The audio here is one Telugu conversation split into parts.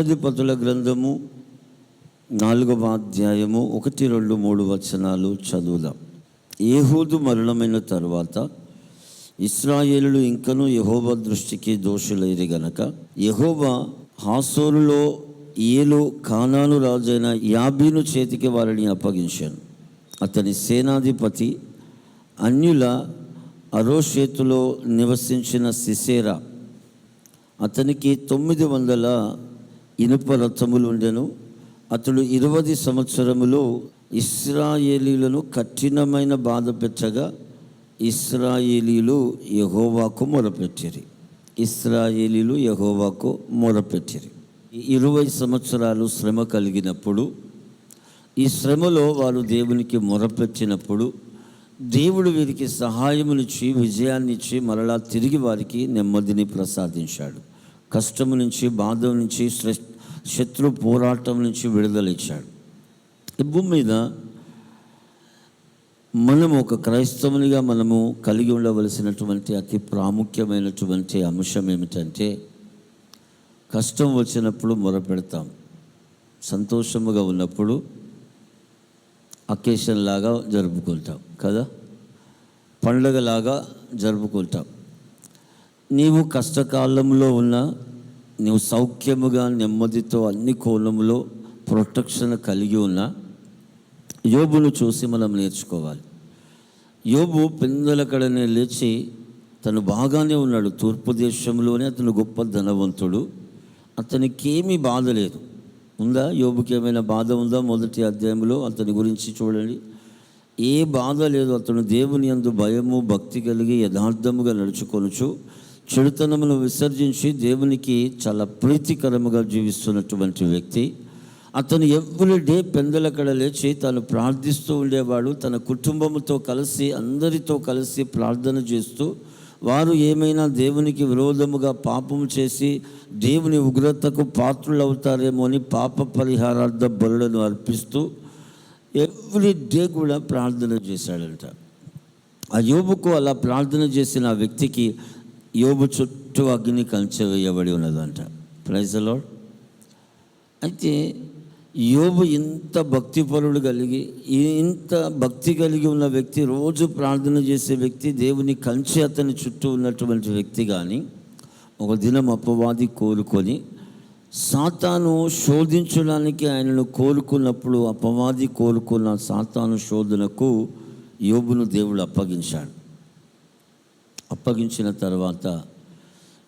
న్యాయాధిపతుల గ్రంథము 4వ అధ్యాయము 1, 2, 3 వచనాలు చదువుదాం. ఏహూదు మరణమైన తరువాత ఇశ్రాయేలులు ఇంకనూ యెహోవా దృష్టికి దోషులైరి గనక యెహోవా హాసోరులో ఏలు కానాను రాజైన యాబీను చేతికి వారిని అప్పగించాను. అతని సేనాధిపతి అన్యుల అరోషేతులో నివసించిన సిసేరా. అతనికి 900 ఇనుప రథములు ఉండెను. అతడు 20 సంవత్సరములు ఇశ్రాయేలీలను కఠినమైన బాధ పెట్టగా ఇశ్రాయేలీలు యెహోవాకు మొరపెట్టిరి. 20 సంవత్సరాలు శ్రమ కలిగినప్పుడు, ఈ శ్రమలో వారు దేవునికి మొరపెట్టినప్పుడు దేవుడు వీరికి సహాయమునిచ్చి విజయాన్నిచ్చి మరలా తిరిగి వారికి నెమ్మదిని ప్రసాదించాడు. కష్టము నుంచి, బాధ నుంచి, శత్రు పోరాటం నుంచి విడుదల ఇచ్చాడు. ఈ భూమి మీద మనము ఒక క్రైస్తవునిగా మనము కలిగి ఉండవలసినటువంటి అతి ప్రాముఖ్యమైనటువంటి అంశం ఏమిటంటే, కష్టం వచ్చినప్పుడు మొరపెడతాం, సంతోషముగా ఉన్నప్పుడు అకేషన్ లాగా జరుపుకుంటాం కదా, పండగలాగా జరుపుకుంటాం. నీవు కష్టకాలంలో ఉన్న, నీవు సౌఖ్యముగా నెమ్మదితో అన్ని కోణములో ప్రొటెక్షన్ కలిగి ఉన్న యోబును చూసి మనం నేర్చుకోవాలి. యోబు పెందలకడనే లేచి తను బాగానే ఉన్నాడు. తూర్పు దేశంలోనే అతను గొప్ప ధనవంతుడు. అతనికి ఏమీ బాధ లేదు. ఉందా? యోబుకి ఏమైనా బాధ ఉందా? 1వ అధ్యాయంలో అతని గురించి చూడండి. ఏ బాధ లేదు. అతను దేవుని యందు భయము భక్తి కలిగి యథార్థముగా నడుచుకొనుచు చెడుతనమును విసర్జించి దేవునికి చాలా ప్రీతికరముగా జీవిస్తున్నటువంటి వ్యక్తి. అతను ఎవ్రీడే పెందలకడ లేచి తాను ప్రార్థిస్తూ ఉండేవాడు. తన కుటుంబంతో కలిసి, అందరితో కలిసి ప్రార్థన చేస్తూ, వారు ఏమైనా దేవునికి విరోధముగా పాపం చేసి దేవుని ఉగ్రతకు పాత్రులవుతారేమో అని పాప పరిహారార్థ బలులను అర్పిస్తూ ఎవ్రీడే కూడా ప్రార్థన చేశాడంట. ఆ యోబుకు అలా ప్రార్థన చేసిన ఆ వ్యక్తికి యోబు చుట్టూ అగ్ని కంచె వేయబడి ఉన్నదంట. Praise the lord. అయితే యోబు ఇంత భక్తిపరుడు కలిగి, ఇంత భక్తి కలిగి ఉన్న వ్యక్తి, రోజు ప్రార్థన చేసే వ్యక్తి, దేవుని కంచె అతని చుట్టూ ఉన్నటువంటి వ్యక్తి. కానీ ఒక దినం అపవాది కోరుకొని సాతాను శోధించడానికి ఆయనను కోరుకున్నప్పుడు, అపవాది కోరుకున్న సాతాను శోధనకు యోబును దేవుడు అప్పగించాడు. అప్పగించిన తర్వాత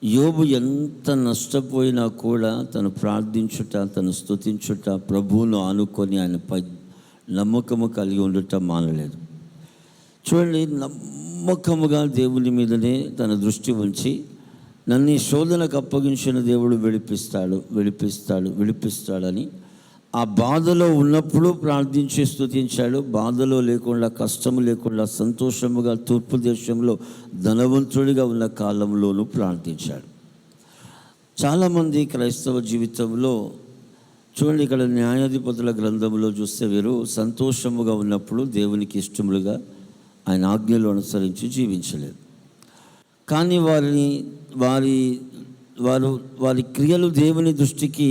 యోబు ఎంత నష్టపోయినా కూడా తను ప్రార్థించుట, తను స్తుతించుట, ప్రభువును ఆనుకొని ఆయనపై నమ్మకము కలిగి ఉండట మానలేదు. చూడండి, నమ్మకముగా దేవుని మీదనే తన దృష్టి ఉంచి, నన్ను ఈ శోధనకు అప్పగించిన దేవుడు విడిపిస్తాడని ఆ బాధలో ఉన్నప్పుడు ప్రార్థించి స్తుతించాడు. బాధలో లేకుండా, కష్టము లేకుండా, సంతోషముగా తూర్పు దేశంలో ధనవంతుడిగా ఉన్న కాలంలోనూ ప్రార్థించాడు. చాలామంది క్రైస్తవ జీవితంలో చూడండి, ఇక్కడ న్యాయాధిపతుల గ్రంథంలో చూస్తే వీరు సంతోషముగా ఉన్నప్పుడు దేవునికి ఇష్టములుగా ఆయన ఆజ్ఞలు అనుసరించి జీవించలేదు. కానీ వారి క్రియలు దేవుని దృష్టికి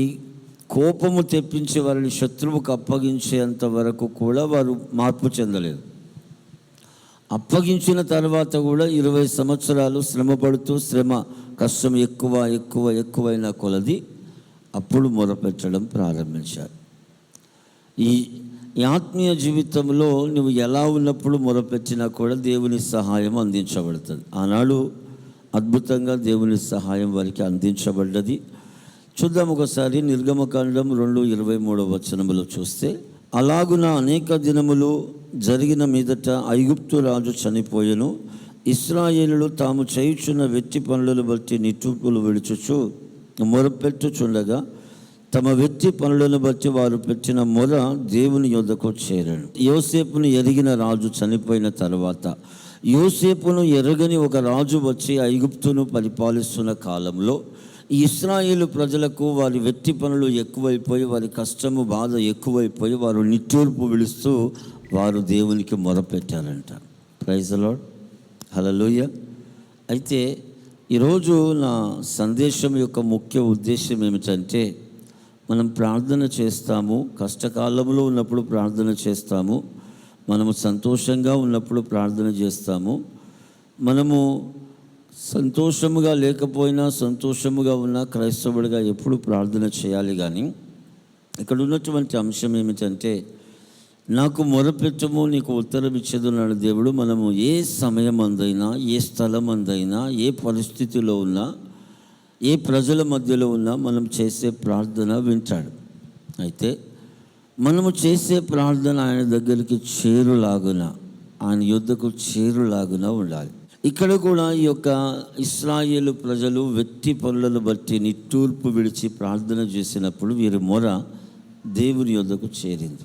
కోపము తెప్పించి వారిని శత్రువుకు అప్పగించేంత వరకు కూడా వారు మార్పు చెందలేదు. అప్పగించిన తర్వాత కూడా 20 సంవత్సరాలు శ్రమపడుతూ, కష్టం ఎక్కువైన కొలది అప్పుడు మొరపెట్టడం ప్రారంభించారు. ఈ ఆత్మీయ జీవితంలో నువ్వు ఎలా ఉన్నప్పుడు మొరపెట్టినా కూడా దేవుని సహాయం అందించబడుతుంది. ఆనాడు అద్భుతంగా దేవుని సహాయం వారికి అందించబడ్డది. చూద్దాం ఒకసారి. నిర్గమకాండం 2:23 వచనములో చూస్తే, అలాగున అనేక దినములు జరిగిన మీదట ఐగుప్తు రాజు చనిపోయెను. ఇశ్రాయేలులు తాము చేయుచున్న వెట్టి పనులను బట్టి నిట్టూర్పులు విడుచుచు మొరపెట్టుచుండగా తమ వెట్టి పనులను బట్టి వారు పెట్టిన మొర దేవుని యొద్దకు చేరాను. యోసేపును ఎరిగిన రాజు చనిపోయిన తర్వాత, యోసేపును ఎరగని ఒక రాజు వచ్చి ఐగుప్తును పరిపాలిస్తున్న కాలంలో ఇశ్రాయేలు ప్రజలకు వారి వెట్టి పనులు ఎక్కువైపోయి, వారి కష్టము బాధ ఎక్కువైపోయి, వారు నిట్టూర్పు విడుస్తూ వారు దేవునికి మొరపెట్టారంట. Praise the lord. హల్లెలూయా. అయితే ఈరోజు నా సందేశం యొక్క ముఖ్య ఉద్దేశం ఏమిటంటే, మనం ప్రార్థన చేస్తాము, కష్టకాలంలో ఉన్నప్పుడు ప్రార్థన చేస్తాము, మనము సంతోషంగా ఉన్నప్పుడు ప్రార్థన చేస్తాము. మనము సంతోషముగా లేకపోయినా సంతోషముగా ఉన్న క్రైస్తవుడిగా ఎప్పుడు ప్రార్థన చేయాలి. కానీ ఇక్కడ ఉన్నటువంటి అంశం ఏమిటంటే, నాకు మొరపెట్టము నీకు ఉత్తరం ఇచ్చేదన్నాడు దేవుడు. మనము ఏ సమయం అందైనా, ఏ స్థలం అందైనా, ఏ పరిస్థితిలో ఉన్నా, ఏ ప్రజల మధ్యలో ఉన్నా మనం చేసే ప్రార్థన వింటాడు. అయితే మనము చేసే ప్రార్థన ఆయన దగ్గరికి చేరులాగున, ఆయన యుద్ధకు చేరులాగున ఉండాలి. ఇక్కడ కూడా ఈ యొక్క ఇశ్రాయేలు ప్రజలు వెట్టి పనులను బట్టి నిట్టూర్పు విడిచి ప్రార్థన చేసినప్పుడు వీరి మొర దేవుని యుద్ధకు చేరింది.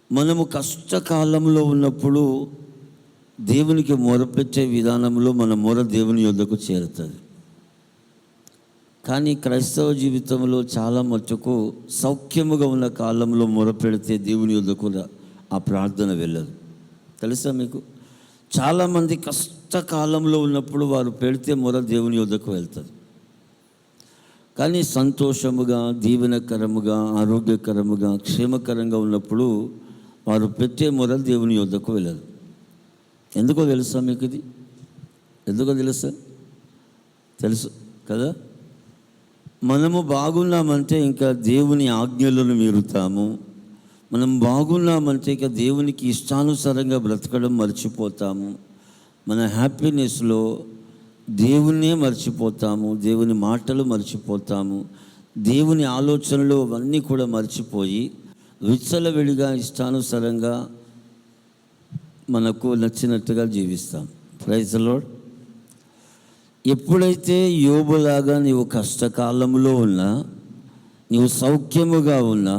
మనము కష్టకాలంలో ఉన్నప్పుడు దేవునికి మొరపెట్టే విధానంలో మన మొర దేవుని యుద్ధకు చేరుతుంది. కానీ క్రైస్తవ జీవితంలో చాలా మట్టుకు సౌఖ్యముగా ఉన్న కాలంలో మొరపెడితే దేవుని యుద్ధకు ఆ ప్రార్థన వెళ్ళదు. తెలుసా మీకు? చాలామంది కష్టకాలంలో ఉన్నప్పుడు వారు పెడితే మొర దేవుని యుద్ధకు వెళ్తుంది. కానీ సంతోషముగా, దీవెనకరముగా, ఆరోగ్యకరముగా, క్షేమకరంగా ఉన్నప్పుడు వారు పెట్టే మొర దేవుని యుద్ధకు వెళ్ళదు. ఎందుకో తెలుసా మీకు? ఇది ఎందుకో తెలుసు కదా? మనము బాగున్నామంటే ఇంకా దేవుని ఆజ్ఞలను మీరుతాము. మనం బాగున్నామంటే ఇక దేవునికి ఇష్టానుసారంగా బ్రతకడం మర్చిపోతాము. మన హ్యాపీనెస్లో దేవుణ్ణే మర్చిపోతాము, దేవుని మాటలు మర్చిపోతాము, దేవుని ఆలోచనలు అవన్నీ కూడా మర్చిపోయి విచ్చలవిడిగా ఇష్టానుసారంగా మనకు నచ్చినట్టుగా జీవిస్తాం. Praise the lord. ఎప్పుడైతే యోబులాగా నీవు కష్టకాలంలో ఉన్నా, నీవు సౌఖ్యముగా ఉన్నా,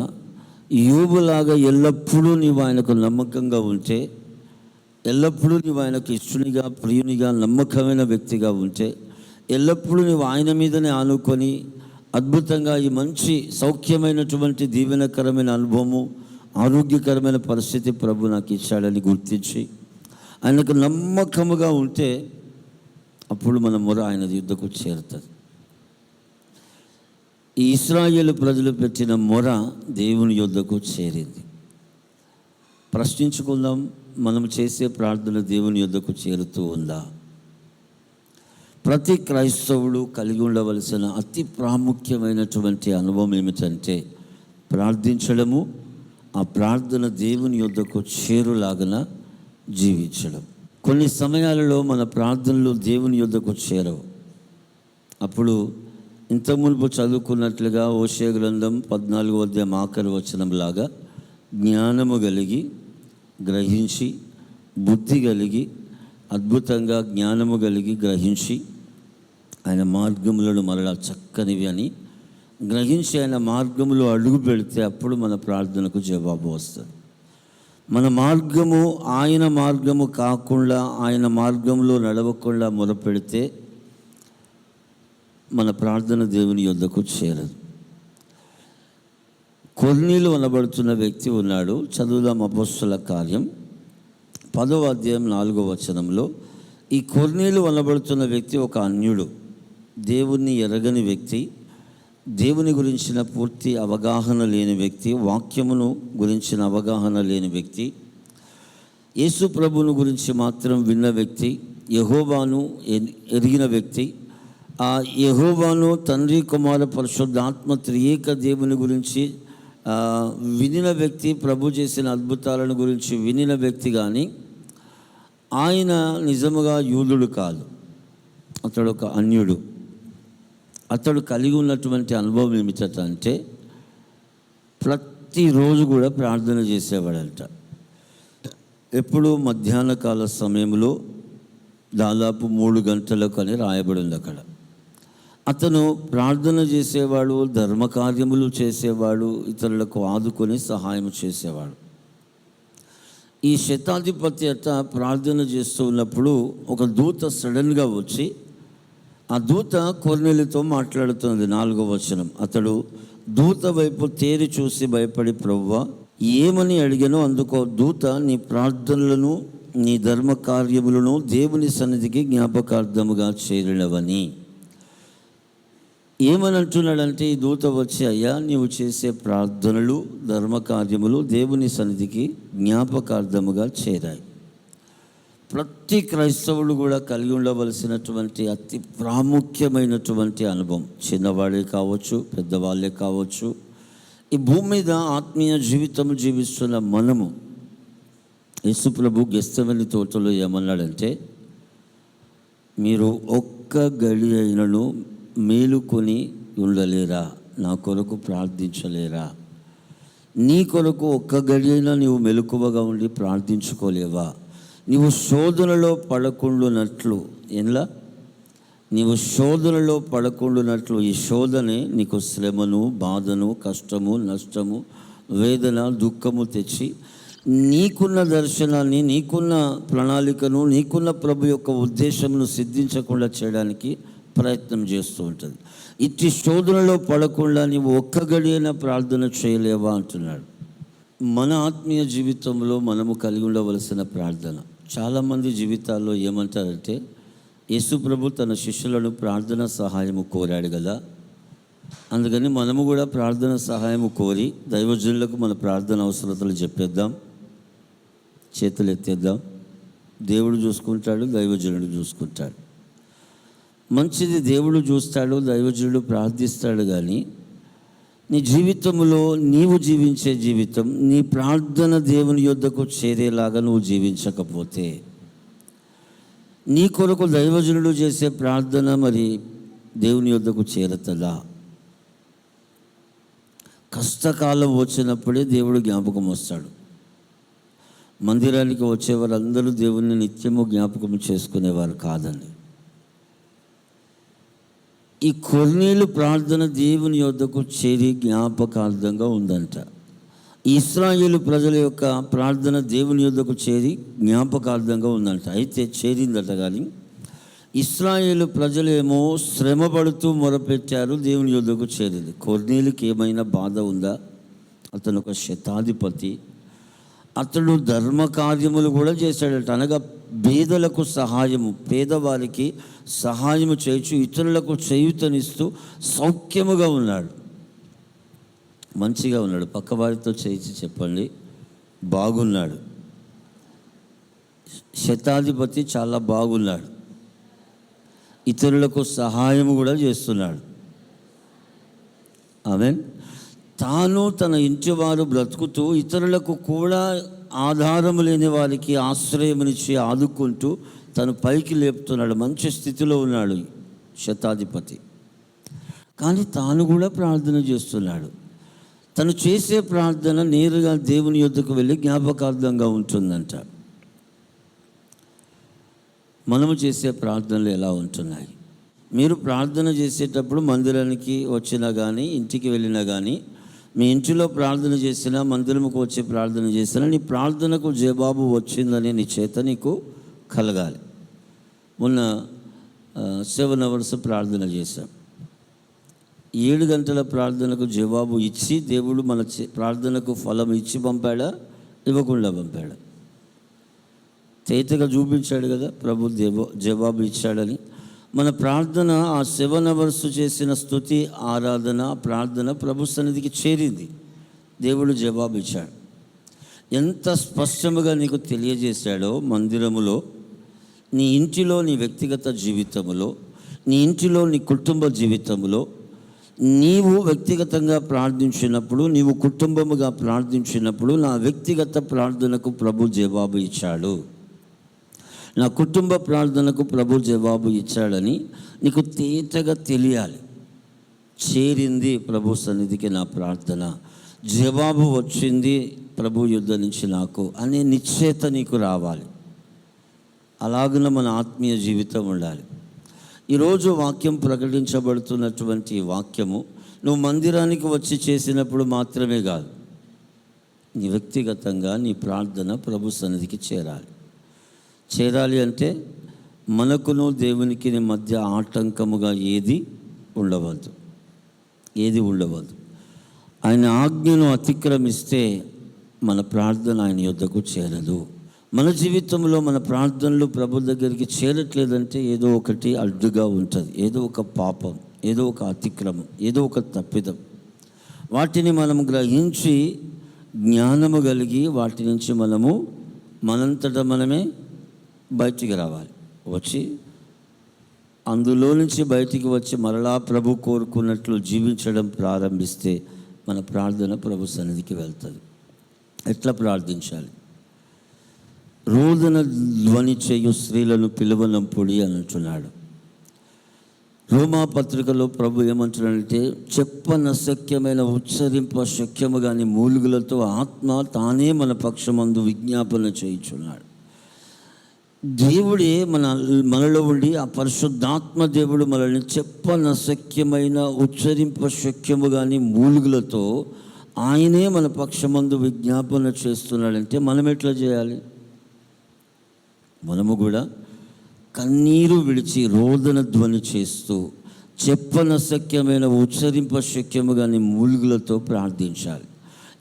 యోబులాగా ఎల్లప్పుడూ నీవు ఆయనకు నమ్మకంగా ఉంటే, ఎల్లప్పుడూ నీవు ఆయనకు ఇష్టనిగా, ప్రియునిగా, నమ్మకమైన వ్యక్తిగా ఉంటే, ఎల్లప్పుడూ నీవు ఆయన మీదనే ఆనుకొని అద్భుతంగా ఈ మంచి సౌఖ్యమైనటువంటి దీవెనకరమైన అనుభవము, ఆరోగ్యకరమైన పరిస్థితి ప్రభు నాకు ఇచ్చాడని గుర్తించి ఆయనకు నమ్మకముగా ఉంటే అప్పుడు మన మొర ఆయన యుద్ధకు చేరుతుంది. ఈ ఇశ్రాయేలు ప్రజలు పెట్టిన మొర దేవుని యుద్ధకు చేరింది. ప్రశ్నించుకుందాం, మనం చేసే ప్రార్థన దేవుని యుద్ధకు చేరుతూ ఉందా? ప్రతి క్రైస్తవుడు కలిగి ఉండవలసిన అతి ప్రాముఖ్యమైనటువంటి అనుభవం ఏమిటంటే ప్రార్థించడము, ఆ ప్రార్థన దేవుని యుద్ధకు చేరులాగన జీవించడం. కొన్ని సమయాలలో మన ప్రార్థనలు దేవుని యుద్ధకు చేరవు. అప్పుడు ఇంత మునుపు చదువుకున్నట్లుగా హోషేయ గ్రంథం 14వ అధ్యాయం ఆఖరి వచనంలాగా జ్ఞానము కలిగి, గ్రహించి, బుద్ధి కలిగి, అద్భుతంగా జ్ఞానము కలిగి గ్రహించి ఆయన మార్గములను మరలా చక్కనివి అని గ్రహించి ఆయన మార్గములో అడుగు పెడితే అప్పుడు మన ప్రార్థనకు జవాబు వస్తుంది. మన మార్గము ఆయన మార్గము కాకుండా, ఆయన మార్గంలో నడవకుండా మొరపెడితే మన ప్రార్థన దేవుని యొద్దకు చేరదు. కొర్నేలు అనబడుతున్న వ్యక్తి ఉన్నాడు. చదువుదాం అపొస్తలుల కార్యం 10వ అధ్యాయం 4వ వచనంలో. ఈ కొర్నేలు అనబడుతున్న వ్యక్తి ఒక అన్యుడు, దేవుణ్ణి ఎరగని వ్యక్తి, దేవుని గురించిన పూర్తి అవగాహన లేని వ్యక్తి, వాక్యమును గురించిన అవగాహన లేని వ్యక్తి, యేసు ప్రభువును గురించి మాత్రం విన్న వ్యక్తి, యెహోవాను ఎరిగిన వ్యక్తి, ఆ యెహోవాను తండ్రి, కుమార, పరిశుద్ధాత్మ త్రియేక దేవుని గురించి వినిన వ్యక్తి, ప్రభు చేసిన అద్భుతాలను గురించి వినిన వ్యక్తి. కానీ ఆయన నిజముగా యూదుడు కాదు, అతడు ఒక అన్యుడు. అతడు కలిగి ఉన్నటువంటి అనుభవం ఏమిటంటే ప్రతిరోజు కూడా ప్రార్థన చేసేవాడంట. ఎప్పుడు మధ్యాహ్న కాల సమయంలో దాదాపు 3 గంటలకు అని రాయబడి ఉంది అక్కడ. అతను ప్రార్థన చేసేవాడు, ధర్మకార్యములు చేసేవాడు, ఇతరులకు ఆదుకొని సహాయం చేసేవాడు. ఈ శతాధిపతి ప్రార్థన చేస్తూ ఉన్నప్పుడు ఒక దూత సడన్గా వచ్చి ఆ దూత కొర్నేలుతో మాట్లాడుతున్నది. 4వ వచనం. అతడు దూత వైపు తేరి చూసి భయపడి, ప్రభువా ఏమని అడిగానో అందుకో దూత నీ ప్రార్థనలను, నీ ధర్మ కార్యములను దేవుని సన్నిధికి జ్ఞాపకార్థముగా చేరినవని. ఏమని అంటున్నాడంటే, ఈ దూత వచ్చి, అయ్యా నీవు చేసే ప్రార్థనలు ధర్మకార్యములు దేవుని సన్నిధికి జ్ఞాపకార్థముగా చేరాయి. ప్రతి క్రైస్తవుడు కూడా కలిగి ఉండవలసినటువంటి అతి ప్రాముఖ్యమైనటువంటి అనుభవం, చిన్నవాడే కావచ్చు పెద్దవాళ్ళే కావచ్చు, ఈ భూమి మీద ఆత్మీయ జీవితం జీవిస్తున్న మనము, యేసుప్రభు గెత్సేమనీ తోటలో ఏమన్నాడంటే, మీరు ఒక్క గడి అయినను మేలుకొని ఉండలేరా, నా కొరకు ప్రార్థించలేరా? నీ కొరకు ఒక్క గడి అయినా నీవు మెలకువగా ఉండి ప్రార్థించుకోలేవా? నీవు శోధనలో పడకుండునట్లు, ఎలా నీవు శోధనలో పడకుండునట్లు, ఈ శోధనే నీకు శ్రమను, బాధను, కష్టము, నష్టము, వేదన, దుఃఖము తెచ్చి నీకున్న దర్శనాన్ని, నీకున్న ప్రణాళికను, నీకున్న ప్రభు యొక్క ఉద్దేశంను సిద్ధించకుండా చేయడానికి ప్రయత్నం చేస్తూ ఉంటుంది. ఇట్టి శోధనలో పడకుండా నీవు ఒక్క గడి అయినా ప్రార్థన చేయలేవా అంటున్నాడు. మన ఆత్మీయ జీవితంలో మనము కలిగి ఉండవలసిన ప్రార్థన, చాలామంది జీవితాల్లో ఏమంటారంటే, యేసు ప్రభు తన శిష్యులను ప్రార్థన సహాయము కోరాడు కదా, అందుకని మనము కూడా ప్రార్థన సహాయము కోరి దైవజనులకు మన ప్రార్థన అవసరతలు చెప్పేద్దాం, చేతులు ఎత్తేద్దాం, దేవుడు చూసుకుంటాడు, దైవజనుడు చూసుకుంటాడు. మంచిది, దేవుడు చూస్తాడు, దైవజనుడు ప్రార్థిస్తాడు. కానీ నీ జీవితంలో నీవు జీవించే జీవితం, నీ ప్రార్థన దేవుని యొద్దకు చేరేలాగా నువ్వు జీవించకపోతే, నీ కొరకు దైవజనుడు చేసే ప్రార్థన మరి దేవుని యొద్దకు చేరుతుందా? కష్టకాలం వచ్చినప్పుడే దేవుడు జ్ఞాపకం వస్తాడు. మందిరానికి వచ్చేవారు అందరూ దేవుని నిత్యము జ్ఞాపకం చేసుకునేవారు కాదండి. ఈ కొర్నేలు ప్రార్థన దేవుని యొద్దకు చేరి జ్ఞాపకార్థంగా ఉందంట. ఇశ్రాయేలు ప్రజల యొక్క ప్రార్థన దేవుని యొద్దకు చేరి జ్ఞాపకార్థంగా ఉందంట. అయితే చేరిందట, కానీ ఇశ్రాయేలు ప్రజలేమో శ్రమ పడుతూ మొరపెట్టారు, దేవుని యొద్దకు చేరింది. కొర్నేలుకి ఏమైనా బాధ ఉందా? అతను ఒక శతాధిపతి, అతడు ధర్మ కార్యములు కూడా చేశాడట. అనగా పేదలకు సహాయము, పేదవారికి సహాయము చేయొచ్చు, ఇతరులకు చేయూతనిస్తూ సౌఖ్యముగా ఉన్నాడు, మంచిగా ఉన్నాడు. పక్కవారితో చేయించి చెప్పండి, బాగున్నాడు. శతాధిపతి చాలా బాగున్నాడు, ఇతరులకు సహాయము కూడా చేస్తున్నాడు. ఆమేన్. తాను తన ఇంటి వారు బ్రతుకుతూ ఇతరులకు కూడా ఆధారము లేని వారికి ఆశ్రయమునిచ్చి ఆదుకుంటూ తను పైకి లేపుతున్నాడు. మంచి స్థితిలో ఉన్నాడు శతాధిపతి. కానీ తాను కూడా ప్రార్థన చేస్తున్నాడు. తను చేసే ప్రార్థన నేరుగా దేవుని యొద్దకు వెళ్ళి జ్ఞాపకార్థంగా ఉంటుందంట. మనము చేసే ప్రార్థనలు ఎలా ఉంటున్నాయి? మీరు ప్రార్థన చేసేటప్పుడు మందిరానికి వచ్చినా కానీ, ఇంటికి వెళ్ళినా కానీ, మీ ఇంటిలో ప్రార్థన చేసినా, మందిరముకు వచ్చి ప్రార్థన చేసినా, నీ ప్రార్థనకు జవాబు వచ్చిందని నీ చేత నీకు కలగాలి. మొన్న 7 hours ప్రార్థన చేశాం. 7 గంటల ప్రార్థనకు జవాబు ఇచ్చి దేవుడు మన ప్రార్థనకు ఫలం ఇచ్చి పంపాడా, ఇవ్వకుండా పంపాడా? తేటగా చూపించాడు కదా ప్రభు జవాబు ఇచ్చాడని. మన ప్రార్థన ఆ 7 hours చేసిన స్తుతి, ఆరాధన, ప్రార్థన ప్రభు సన్నిధికి చేరింది, దేవుడు జవాబు ఇచ్చాడు. ఎంత స్పష్టముగా నీకు తెలియజేశాడో, మందిరములో, నీ ఇంటిలో, నీ వ్యక్తిగత జీవితంలో, నీ ఇంటిలో, నీ కుటుంబ జీవితంలో, నీవు వ్యక్తిగతంగా ప్రార్థించినప్పుడు, నీవు కుటుంబముగా ప్రార్థించినప్పుడు, నా వ్యక్తిగత ప్రార్థనకు ప్రభు జవాబు ఇచ్చాడు, నా కుటుంబ ప్రార్థనకు ప్రభు జవాబు ఇచ్చాడని నీకు తేటగా తెలియాలి. చేరింది ప్రభు సన్నిధికి నా ప్రార్థన, జవాబు వచ్చింది ప్రభు యుద్ధ నుంచి నాకు అనే నిశ్చయత నీకు రావాలి. అలాగున మన ఆత్మీయ జీవితం ఉండాలి. ఈరోజు వాక్యం ప్రకటించబడుతున్నటువంటి వాక్యము నువ్వు మందిరానికి వచ్చి చేసినప్పుడు మాత్రమే కాదు, నీ వ్యక్తిగతంగా నీ ప్రార్థన ప్రభు సన్నిధికి చేరాలి అంటే మనకును దేవునికి మధ్య ఆటంకముగా ఏది ఉండవద్దు. ఆయన ఆజ్ఞను అతిక్రమిస్తే మన ప్రార్థన ఆయన యొద్దకు చేరదు. మన జీవితంలో మన ప్రార్థనలు ప్రభు దగ్గరికి చేరట్లేదంటే ఏదో ఒకటి అడ్డుగా ఉంటుంది, ఏదో ఒక పాపం, ఏదో ఒక అతిక్రమం, ఏదో ఒక తప్పిదం. వాటిని మనం గ్రహించి జ్ఞానము కలిగి వాటి నుంచి మనంతట మనమే బయటికి రావాలి. వచ్చి అందులో నుంచి బయటికి వచ్చి మరలా ప్రభు కోరుకున్నట్లు జీవించడం ప్రారంభిస్తే మన ప్రార్థన ప్రభు సన్నిధికి వెళ్తుంది. ఎట్లా ప్రార్థించాలి? రోదన ధ్వని చేయు స్త్రీలను పిలువనంపుడి అని అంటున్నాడు. రోమా పత్రికలో ప్రభు ఏమంటున్నాడంటే, చెప్పనశక్యమైన ఉచ్చరింప శక్యము కాని మూలుగులతో ఆత్మ తానే మన పక్షమందు విజ్ఞాపన చేయుచున్నాడు. దేవుడే మనలో ఉండి, ఆ పరిశుద్ధాత్మ దేవుడు మనల్ని చెప్పనశక్యమైన ఉచ్చరింప శక్యము కాని మూలుగులతో ఆయనే మన పక్షమందు విజ్ఞాపన చేస్తున్నాడంటే మనం ఎట్లా చేయాలి? మనము కూడా కన్నీరు విడిచి రోదన ధ్వని చేస్తూ చెప్పనశక్యమైన ఉచ్చరింప శక్యము కాని మూలుగులతో ప్రార్థించాలి.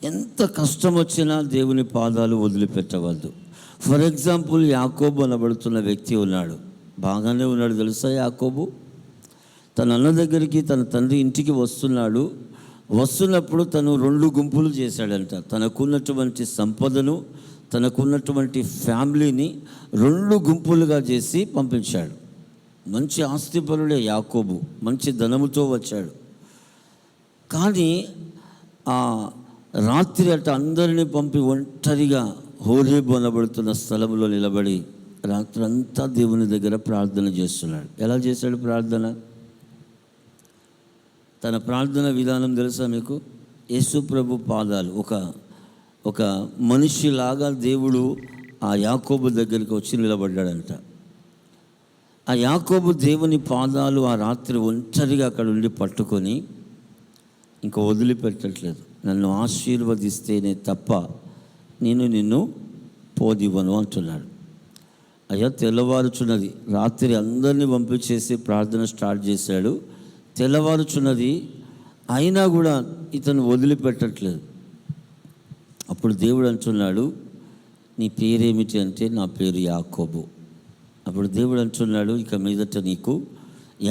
ఎంత కష్టం వచ్చినా దేవుని పాదాలు వదిలిపెట్టవద్దు. ఫర్ ఎగ్జాంపుల్, యాకోబు అనబడుతున్న వ్యక్తి ఉన్నాడు. బాగానే ఉన్నాడు తెలుసా? యాకోబు తన అన్న దగ్గరికి, తన తండ్రి ఇంటికి వస్తున్నప్పుడు తను 2 గుంపులు చేశాడంట. తనకున్నటువంటి సంపదను, తనకున్నటువంటి ఫ్యామిలీని 2 గుంపులుగా చేసి పంపించాడు. మంచి ఆస్తిపరుడే యాకోబు, మంచి ధనముతో వచ్చాడు. కానీ ఆ రాత్రి అందరినీ పంపి ఒంటరిగా హోరేబు అనబడుతున్న స్థలంలో నిలబడి రాత్రంతా దేవుని దగ్గర ప్రార్థన చేస్తున్నాడు. ఎలా చేశాడు ప్రార్థన? తన ప్రార్థన విధానం తెలుసా మీకు? యేసు ప్రభు పాదాలు, ఒక మనిషిలాగా దేవుడు ఆ యాకోబు దగ్గరికి వచ్చి నిలబడ్డాడంట. ఆ యాకోబు దేవుని పాదాలు ఆ రాత్రి ఒంటరిగా అక్కడ ఉండి పట్టుకొని ఇంకా వదిలిపెట్టట్లేదు. నన్ను ఆశీర్వదిస్తేనే తప్ప నేను నిన్ను పోదివ్వను అంటున్నాడు. అయ్యా తెల్లవారుచున్నది, రాత్రి అందరినీ పంపించేసి ప్రార్థన స్టార్ట్ చేశాడు. తెల్లవారుచున్నది, అయినా కూడా ఇతను వదిలిపెట్టట్లేదు. అప్పుడు దేవుడు అంటున్నాడు, నీ పేరేమిటి అంటే, నా పేరు యాకోబు. అప్పుడు దేవుడు అంటున్నాడు, ఇక మీదట నీకు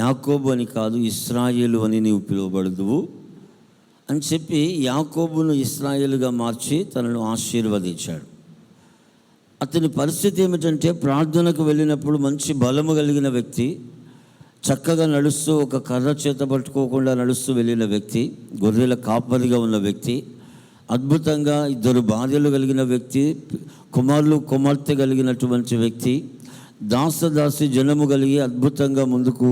యాకోబు అని కాదు, ఇశ్రాయేలు అని నీవు పిలువబడదువు అని చెప్పి యాకోబును ఇశ్రాయేలుగా మార్చి తనను ఆశీర్వదించాడు. అతని పరిస్థితి ఏమిటంటే, ప్రార్థనకు వెళ్ళినప్పుడు మంచి బలము కలిగిన వ్యక్తి, చక్కగా నడుస్తూ ఒక కర్ర చేత పట్టుకోకుండా నడుస్తూ వెళ్ళిన వ్యక్తి, గొర్రెల కాపరిగా ఉన్న వ్యక్తి, అద్భుతంగా 2 భార్యలు కలిగిన వ్యక్తి, కుమార్తె కలిగినటువంటి వ్యక్తి, దాసదాసి జనము కలిగి అద్భుతంగా ముందుకు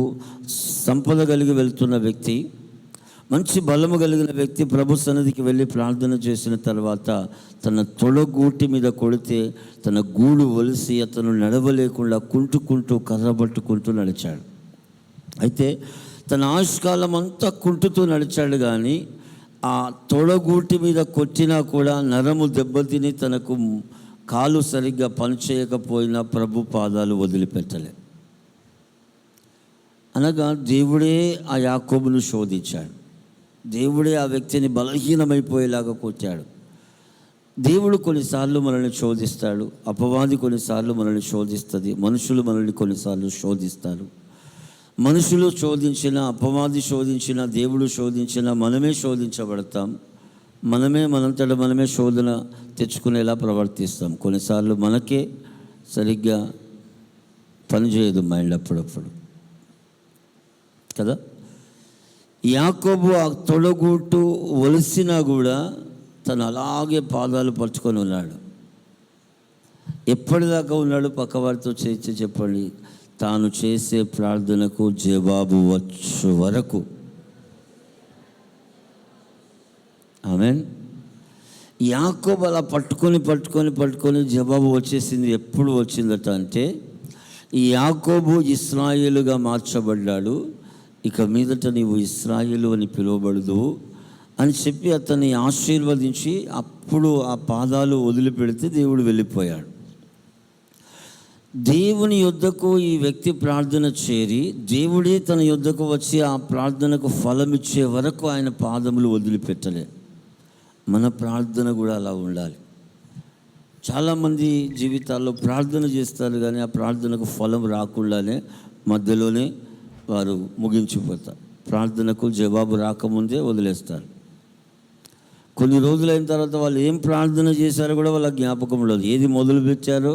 సంపద కలిగి వెళ్తున్న వ్యక్తి, మంచి బలము కలిగిన వ్యక్తి ప్రభు సన్నిధికి వెళ్ళి ప్రార్థన చేసిన తర్వాత తన తొడగూటి మీద కొడితే తన గూడు ఒలిసి అతను నడవలేకుండా కుంటుకుంటూ కర్ర పట్టుకుంటూ నడిచాడు. అయితే తన ఆయుష్కాలం అంతా కుంటుతూ నడిచాడు. కానీ ఆ తొడగూటి మీద కొట్టినా కూడా నరము దెబ్బతిని తనకు కాలు సరిగ్గా పనిచేయకపోయినా ప్రభు పాదాలు వదిలిపెట్టలే. అనగా దేవుడే ఆ యాకోబును శోధించాడు. దేవుడే ఆ వ్యక్తిని బలహీనమైపోయేలాగా కొట్టాడు. దేవుడు కొన్నిసార్లు మనల్ని శోధిస్తాడు, అపవాది కొన్నిసార్లు మనల్ని శోధిస్తుంది, మనుషులు మనల్ని కొన్నిసార్లు శోధిస్తారు. మనుషులు శోధించిన, అపవాది శోధించిన, దేవుడు శోధించిన మనమే శోధించబడతాం. మనంతట మనమే శోధన తెచ్చుకునేలా ప్రవర్తిస్తాం. కొన్నిసార్లు మనకే సరిగ్గా పనిచేయదు మైండ్ అప్పుడప్పుడు కదా. యాకోబు ఆ తొడగూటు ఒలిసినా కూడా తను అలాగే పాదాలు పట్టుకొని ఉన్నాడు. ఎప్పటిదాకా ఉన్నాడు? పక్కవారితో చేర్చి చెప్పండి. తాను చేసే ప్రార్థనకు జవాబు వచ్చే వరకు. ఆమేన్. యాకోబు అలా పట్టుకొని జవాబు వచ్చేసింది. ఎప్పుడు వచ్చిందట అంటే, ఈ యాకోబు ఇశ్రాయేలుగా మార్చబడ్డాడు, ఇక మీదట నీవు ఇశ్రాయేలు అని పిలువబడదు అని చెప్పి అతన్ని ఆశీర్వదించి అప్పుడు ఆ పాదాలు వదిలిపెడితే దేవుడు వెళ్ళిపోయాడు. దేవుని యొద్దకు ఈ వ్యక్తి ప్రార్థన చేరి దేవుడే తన యొద్దకు వచ్చి ఆ ప్రార్థనకు ఫలం ఇచ్చే వరకు ఆయన పాదములు వదిలిపెట్టలే. మన ప్రార్థన కూడా అలా ఉండాలి. చాలామంది జీవితాల్లో ప్రార్థన చేస్తారు, కానీ ఆ ప్రార్థనకు ఫలం రాకుండానే మధ్యలోనే వారు ముగించిపోతారు. ప్రార్థనకు జవాబు రాకముందే వదిలేస్తారు. కొన్ని రోజులైన తర్వాత వాళ్ళు ఏం ప్రార్థన చేశారో కూడా వాళ్ళ జ్ఞాపకం ఉండదు. ఏది మొదలు పెట్టారో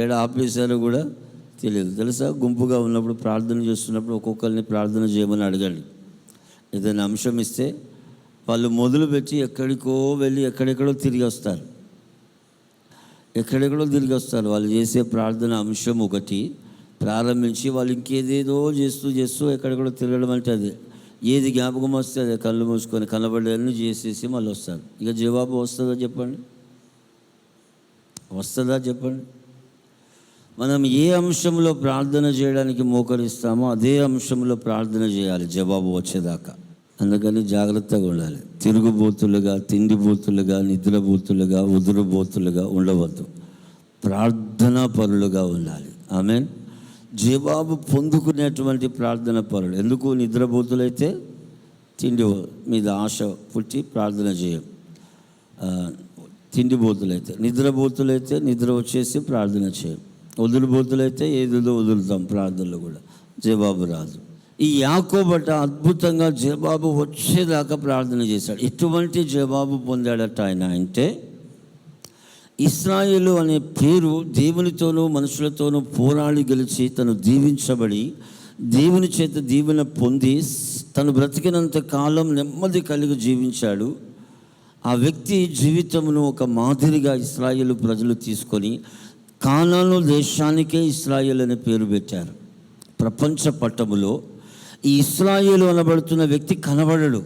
ఏడ ఆపేశారో కూడా తెలియదు. తెలుసా, గుంపుగా ఉన్నప్పుడు ప్రార్థన చేస్తున్నప్పుడు ఒక్కొక్కరిని ప్రార్థన చేయమని అడగండి. ఏదైనా అంశం ఇస్తే వాళ్ళు మొదలుపెట్టి ఎక్కడికో వెళ్ళి ఎక్కడెక్కడో తిరిగి వస్తారు. వాళ్ళు చేసే ప్రార్థన అంశం ఒకటి ప్రారంభించి వాళ్ళు ఇంకేదేదో చేస్తూ ఎక్కడెక్కడో తిరగడం అంటే అది ఏది జ్ఞాపకం వస్తే అదే కళ్ళు మూసుకొని కనబడేవన్నీ చేసేసి మళ్ళీ వస్తారు. ఇక జవాబు వస్తుందా చెప్పండి? మనం ఏ అంశంలో ప్రార్థన చేయడానికి మోకరిస్తామో అదే అంశంలో ప్రార్థన చేయాలి జవాబు వచ్చేదాకా. అందుకని జాగ్రత్తగా ఉండాలి. తిరుగుబోతులుగా, తిండిబోతులుగా, నిద్రబోతులుగా, ఉదురుబోతులుగా ఉండవద్దు. ప్రార్థనా పరులుగా ఉండాలి. ఆమేన్. జవాబు పొందుకునేటువంటి ప్రార్థన పరులు. ఎందుకు? నిద్రబోతులైతే తిండి మీద ఆశ పుట్టి ప్రార్థన చేయం. తిండిబోతులైతే, నిద్రబోతులైతే నిద్ర వచ్చేసి ప్రార్థన చేయం. వదులుబోతులైతే ఏదో వదులుతాం, ప్రార్థనలు కూడా జవాబు రాదు. ఈ యాకోబట అద్భుతంగా జవాబు వచ్చేదాకా ప్రార్థన చేశాడు. ఎటువంటి జవాబు పొందాడట ఆయన అంటే, ఇశ్రాయేలు అనే పేరు దేవునితోనూ మనుషులతోనూ పోరాడి గెలిచి తను దీవించబడి దేవుని చేత దీవెన పొంది తను బ్రతికినంత కాలం నెమ్మది కలిగి జీవించాడు. ఆ వ్యక్తి జీవితమును ఒక మాదిరిగా ఇశ్రాయేలు ప్రజలు తీసుకొని కానాను దేశానికే ఇశ్రాయేలు అనే పేరు పెట్టారు. ప్రపంచ పట్టములో ఈ ఇశ్రాయేలు అనబడుతున్న వ్యక్తి కనబడడు.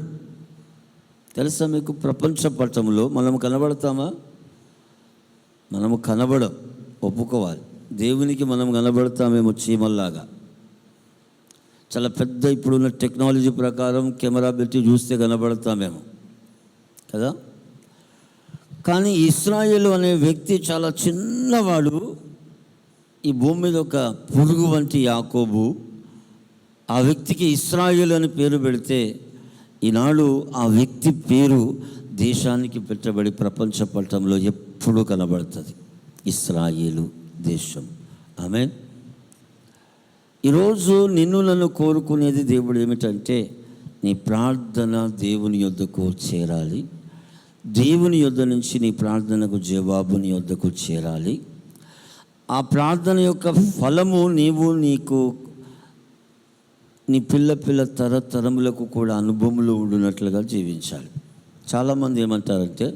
తెలుసా మీకు? ప్రపంచ పట్టములో మనం కనబడతామా? మనము కనబడం, ఒప్పుకోవాలి. దేవునికి మనం కనబడతామేమో చీమల్లాగా. చాలా పెద్ద ఇప్పుడున్న టెక్నాలజీ ప్రకారం కెమెరా పెట్టి చూస్తే కనబడతామేమో కదా. కానీ ఇశ్రాయేలు అనే వ్యక్తి చాలా చిన్నవాడు. ఈ భూమి మీద ఒక పురుగు వంటి యాకోబు. ఆ వ్యక్తికి ఇశ్రాయేలు అని పేరు పెడితే ఈనాడు ఆ వ్యక్తి పేరు దేశానికి పెట్టబడి ప్రపంచ పట్టణంలో ఎప్పుడూ కనబడుతుంది. ఇశ్రాయేలు దేశం. ఆమేన్. ఈరోజు నన్ను కోరుకునేది దేవుడు ఏమిటంటే, నీ ప్రార్థన దేవుని యొద్దకు చేరాలి. దేవుని యొద్ద నుంచి నీ ప్రార్థనకు జవాబు నీ యొద్దకు చేరాలి. ఆ ప్రార్థన యొక్క ఫలము నీకు నీ పిల్ల తరతరములకు కూడా అనుభవంలో ఉండినట్లుగా జీవించాలి. చాలామంది ఏమంటారంటే,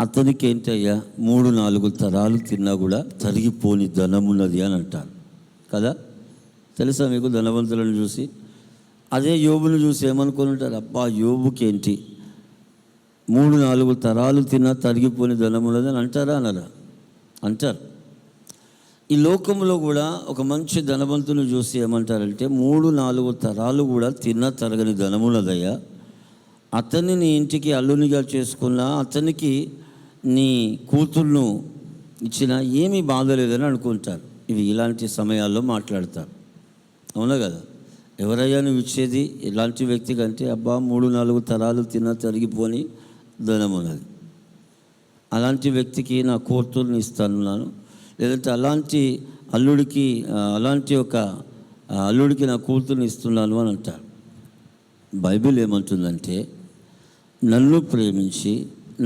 అతనికి ఏంటయ్యా 3-4 తరాలు తిన్నా కూడా తరిగిపోని ధనమున్నది అని అంటారు కదా. తెలుసా మీకు? ధనవంతులను చూసి, అదే యోబును చూసి ఏమనుకొని ఉంటారు? అబ్బా, యోబుకి ఏంటి 3-4 తరాలు తిన్నా తరిగిపోని ధనమున్నది అని అంటారా? అనరా? అంటారు. ఈ లోకంలో కూడా ఒక మంచి ధనవంతుని చూసి ఏమంటారంటే, 3-4 తరాలు కూడా తిన్నా తరగని ధనమున్నదయ్యా, అతన్ని నీ ఇంటికి అల్లునిగా చేసుకున్నా, అతనికి నీ కూతుర్ను ఇచ్చినా ఏమీ బాధ లేదని అనుకుంటారు. ఇలాంటి సమయాల్లో మాట్లాడతారు. అవునా కదా? ఎవరయ్యా నువ్వు ఇచ్చేది ఇలాంటి వ్యక్తి కంటే? అబ్బా, 3-4 తరాలు తిన్నా తరిగిపోని ధనం ఉన్నది, అలాంటి వ్యక్తికి నా కూతుర్ని ఇస్తానున్నాను, లేదంటే అలాంటి అల్లుడికి నా కూతుర్ని ఇస్తున్నాను అని అంటారు. బైబిల్ ఏమంటుందంటే, నన్ను ప్రేమించి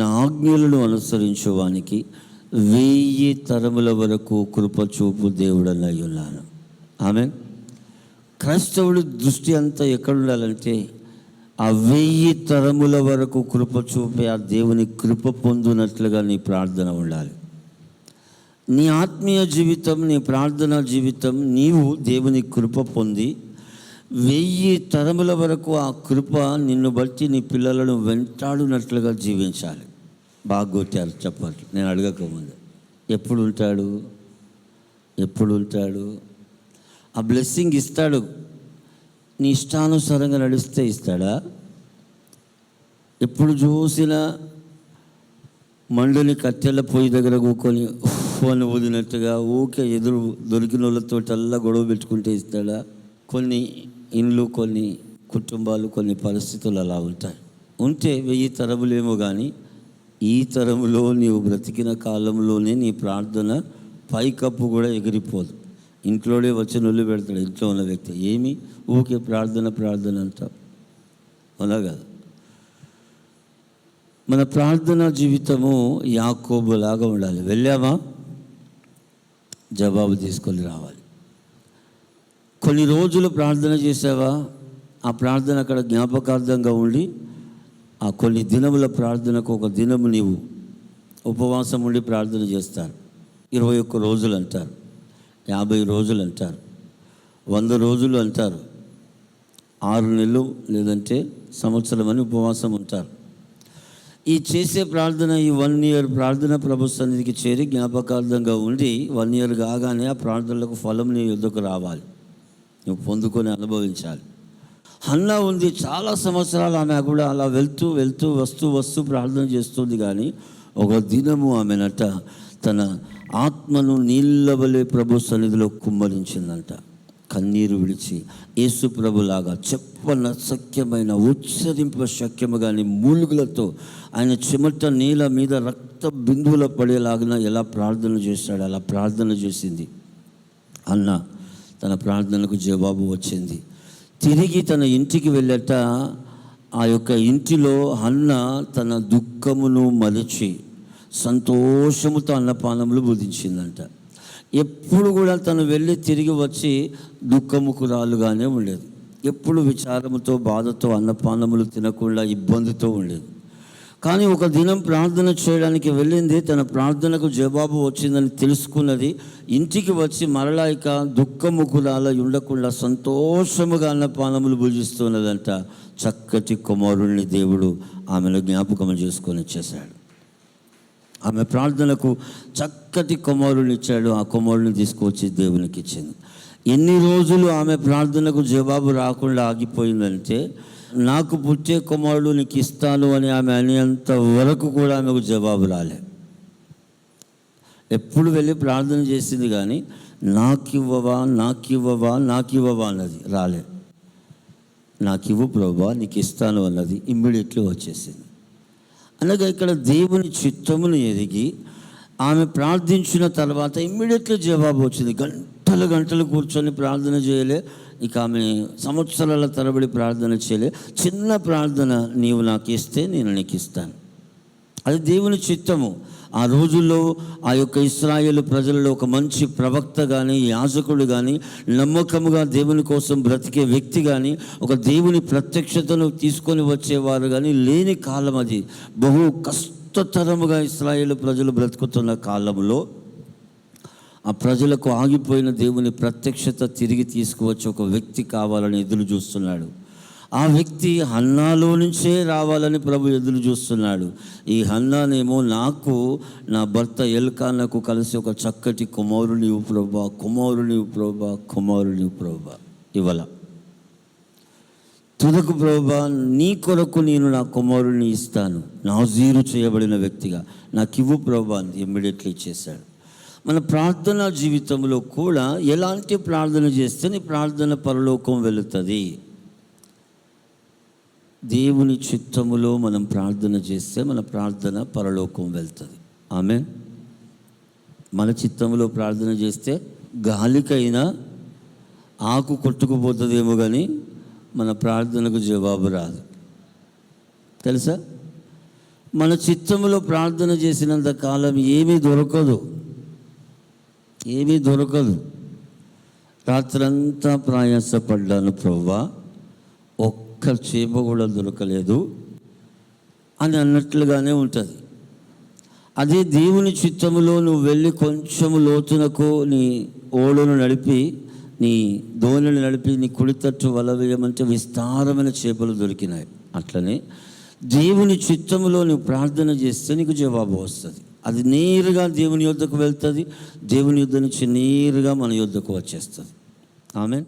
నా ఆజ్ఞలను అనుసరించువానికి 1000 తరముల వరకు కృపచూపు దేవుడనై ఉన్నాను. ఆమేన్. క్రైస్తవుడి దృష్టి అంతా ఎక్కడ ఉండాలంటే, ఆ 1000 తరముల వరకు కృప చూపే ఆ దేవుని కృప పొందునట్లుగా నీ ప్రార్థన ఉండాలి. నీ ఆత్మీయ జీవితం, నీ ప్రార్థనా జీవితం, నీవు దేవుని కృప పొంది 1000 తరముల వరకు ఆ కృప నిన్ను బట్టి నీ పిల్లలను వెంటాడునట్లుగా జీవించాలి. బాగా కొట్టారు చెప్పండి, నేను అడగకముందు. ఎప్పుడు ఉంటాడు? ఆ బ్లెస్సింగ్ ఇస్తాడు. నీ ఇష్టానుసారంగా నడిస్తే ఇస్తాడా? ఎప్పుడు చూసినా మండుని కట్టెల పొయ్యి దగ్గర కూకొని ఫోన్ ఊదినట్టుగా ఊకే ఎదురు దొరికిన వాళ్ళతో అల్లా గొడవ పెట్టుకుంటే ఇస్తాడా? కొన్ని ఇండ్లు, కొన్ని కుటుంబాలు, కొన్ని పరిస్థితులు అలా ఉంటాయి. ఉంటే 1000 తరములేమో కానీ ఈ తరములో నీవు బ్రతికిన కాలంలోనే నీ ప్రార్థన పైకప్పు కూడా ఎగిరిపోదు. ఇంట్లోనే వచ్చి నొల్లు పెడతాడు ఇంట్లో ఉన్న వ్యక్తి. ఏమి ఊకే ప్రార్థన అంతా అలాగా. మన ప్రార్థనా జీవితము యాకోబులాగా ఉండాలి. వెళ్ళామా, జవాబు తీసుకొని రావాలి. కొన్ని రోజులు ప్రార్థన చేసావా, ఆ ప్రార్థన అక్కడ జ్ఞాపకార్థంగా ఉండి ఆ కొన్ని దినముల ప్రార్థనకు ఒక దినము నీవు ఉపవాసం ఉండి ప్రార్థన చేస్తారు. 21 రోజులు అంటారు, 50 రోజులు అంటారు, 100 రోజులు అంటారు, 6 నెలలు లేదంటే సంవత్సరం అని ఉపవాసం ఉంటారు. ఈ చేసే ప్రార్థన, ఈ 1 year ప్రార్థన ప్రభు సన్నిధికి చేరి జ్ఞాపకార్థంగా ఉండి 1 year కాగానే ఆ ప్రార్థనలకు ఫలం నీ యొద్దకు రావాలి, నువ్వు పొందుకొని అనుభవించాలి. హన్నా ఉంది, చాలా సంవత్సరాలు ఆమె కూడా అలా వెళ్తూ వస్తూ ప్రార్థన చేస్తుంది. కానీ ఒక దినము ఆమెనట తన ఆత్మను నీళ్ళవలే ప్రభు సన్నిధిలో కుమ్మరించిందంట. కన్నీరు విడిచి యేసు ప్రభులాగా చెప్పన శక్యమైన ఉచ్చరింప శక్యము కానీ మూలుగులతో ఆయన చెమట నీళ్ళ మీద రక్త బిందువుల పడేలాగా ఎలా ప్రార్థన చేశాడు అలా ప్రార్థన చేసింది. అన్న తన ప్రార్థనకు జవాబు వచ్చింది. తిరిగి తన ఇంటికి వెళ్ళట. ఆ యొక్క ఇంటిలో అన్న తన దుఃఖమును మరచి సంతోషముతో అన్నపానములు బుధించిందంట. ఎప్పుడు కూడా తను వెళ్ళి తిరిగి వచ్చి దుఃఖముకురాలుగానే ఉండేది. ఎప్పుడు విచారముతో బాధతో అన్నపానములు తినకుండా ఇబ్బందితో ఉండేది. కానీ ఒక దినం ప్రార్థన చేయడానికి వెళ్ళింది, తన ప్రార్థనకు జవాబు వచ్చిందని తెలుసుకున్నది. ఇంటికి వచ్చి మరలా ఇక దుఃఖముకురాల ఉండకుండా సంతోషముగా అన్నపానములు భుజిస్తున్నదంట. చక్కటి కుమారుణ్ణి దేవుడు ఆమెను జ్ఞాపకం చేసుకొని ఇచ్చేశాడు. ఆమె ప్రార్థనకు చక్కటి కుమారుని ఇచ్చాడు. ఆ కుమారుని తీసుకొచ్చి దేవునికి ఇచ్చింది. ఎన్ని రోజులు ఆమె ప్రార్థనకు జవాబు రాకుండా ఆగిపోయిందంటే, నాకు పుట్టే కుమారుడు నీకు ఇస్తాను అని ఆమె అనేంత వరకు కూడా ఆమెకు జవాబు రాలే. ఎప్పుడు వెళ్ళి ప్రార్థన చేసింది కానీ నాకివ్వవా అన్నది రాలే. నాకివ్వు ప్రభువా, నీకు ఇస్తాను అన్నది ఇమ్మీడియట్లీ వచ్చేసింది. అనగా ఇక్కడ దేవుని చిత్తమును ఎరిగి ఆమె ప్రార్థించిన తర్వాత ఇమ్మీడియట్లీ జవాబు వచ్చింది. గంటలు కూర్చొని ప్రార్థన చేయలే. ఇక ఆమె సంవత్సరాల తరబడి ప్రార్థన చేయలే. చిన్న ప్రార్థన, నీవు నాకు ఇస్తే నేను నీకు ఇస్తాను. అది దేవుని చిత్తము. ఆ రోజుల్లో ఆ యొక్క ఇశ్రాయేలు ప్రజలలో ఒక మంచి ప్రవక్త కానీ, యాజకుడు కానీ, నమ్మకముగా దేవుని కోసం బ్రతికే వ్యక్తి కానీ, ఒక దేవుని ప్రత్యక్షతను తీసుకొని వచ్చేవారు కానీ లేని కాలం అది. బహు కష్టతరముగా ఇశ్రాయేలు ప్రజలు బ్రతుకుతున్న కాలంలో ఆ ప్రజలకు ఆగిపోయిన దేవుని ప్రత్యక్షత తిరిగి తీసుకువచ్చి ఒక వ్యక్తి కావాలని ఎదురు చూస్తున్నాడు. ఆ వ్యక్తి హన్నాలో నుంచే రావాలని ప్రభు ఎదురు చూస్తున్నాడు. ఈ హన్నానేమో నాకు నా భర్త ఎల్కానాకు కలిసి ఒక చక్కటి కుమారుని ప్రభా ఇవ్వాల. తుదకు ప్రభా, నీ కొరకు నేను నా కుమారుని ఇస్తాను, నాజీరు చేయబడిన వ్యక్తిగా నాకు ఇవ్వు ప్రభా అని ఇమ్మీడియట్లీ ఇచ్చేశాడు. మన ప్రార్థనా జీవితంలో కూడా ఎలాంటి ప్రార్థన చేస్తే నీ ప్రార్థన పరలోకం వెళుతుంది. దేవుని చిత్తములో మనం ప్రార్థన చేస్తే మన ప్రార్థన పరలోకం వెళ్తుంది. ఆమేన్. మన చిత్తములో ప్రార్థన చేస్తే గాలికైనా ఆకు కొట్టుకుపోతుందేమో కానీ మన ప్రార్థనకు జవాబు రాదు. తెలుసా? మన చిత్తములో ప్రార్థన చేసినంత కాలం ఏమీ దొరకదు. రాత్రంతా ప్రయాసపడ్డాను ప్రభువా, ఒక్క చేప కూడా దొరకలేదు అని అన్నట్లుగానే ఉంటుంది. అదే దేవుని చిత్తములో నువ్వు వెళ్ళి కొంచెము లోతునకు నీ ఓడను నడిపి, నీ దోణిని నడిపి నీ కుడి తట్టు వల వేయమంటే విస్తారమైన చేపలు దొరికినాయి. అట్లనే దేవుని చిత్తములో నువ్వు ప్రార్థన చేస్తే నీకు జవాబు వస్తుంది. అది నేరుగా దేవుని యొద్దకు వెళ్తుంది. దేవుని యొద్ద నుంచి నేరుగా మన యొద్దకు వచ్చేస్తుంది. ఆమేన్.